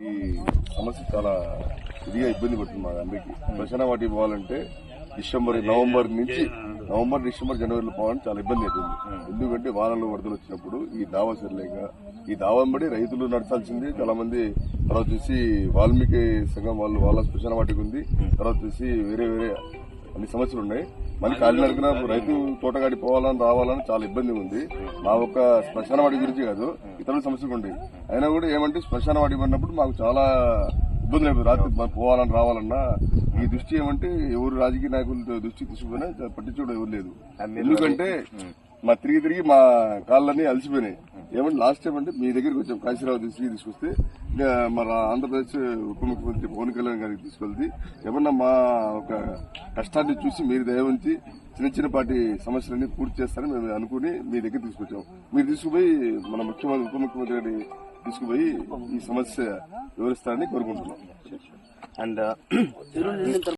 ఈ సమస్య చాలా ఇదిగా ఇబ్బంది పడుతుంది మా అందరికి. శ్మశాన వాటికి పోవాలంటే నవంబర్, డిసెంబర్, జనవరిలో పోవాలని చాలా ఇబ్బంది అవుతుంది. ఎందుకంటే వానలు వరదలు వచ్చినప్పుడు ఈ దావా సరిలేక ఈ దావాని బడి రైతులు నడచాల్సింది. చాలా మంది తర్వాత చూసి వాల్మీకి సంఘం వాళ్ళ శ్మశాన వాటికి ఉంది. తర్వాత చూసి వేరే అన్ని సమస్యలు ఉన్నాయి. మన కాలినడకన రైతు తోటగాడి పోవాలని రావాలని చాలా ఇబ్బంది ఉంది. మా ఒక్క శ్మశాన వాటి గురించి కాదు, ఇతరుల సమస్యలు ఉన్నాయి. అయినా కూడా ఏమంటే శ్మశాన వాటి పడినప్పుడు మాకు చాలా ఇబ్బందులు అయిపోయింది. రాత్రి పోవాలని రావాలన్నా ఈ దృష్టి ఏమంటే ఎవరు రాజకీయ నాయకులతో దృష్టి తీసుకుపోయినా పట్టించుకోవడం ఎవరు లేదు. ఎందుకంటే మా తిరిగి మా కాళ్ళన్నీ అలసిపోయినాయి. ఏమంటే లాస్ట్ టైం అంటే మీ దగ్గరికి వచ్చాం, కాశీరావు తీసుకొస్తే మన ఆంధ్రప్రదేశ్ ఉప ముఖ్యమంత్రి పవన్ కళ్యాణ్ గారికి తీసుకెళ్తే ఏమన్నా మా ఒక కష్టాన్ని చూసి మీరు దయ ఉంచి చిన్నపాటి సమస్యలన్నీ పూర్తి చేస్తారని మేము అనుకుని మీ దగ్గర తీసుకొచ్చాం. మీరు తీసుకుపోయి మన ఉప ముఖ్యమంత్రి గారిని తీసుకుపోయి ఈ సమస్య వివరిస్తారని కోరుకుంటున్నాం.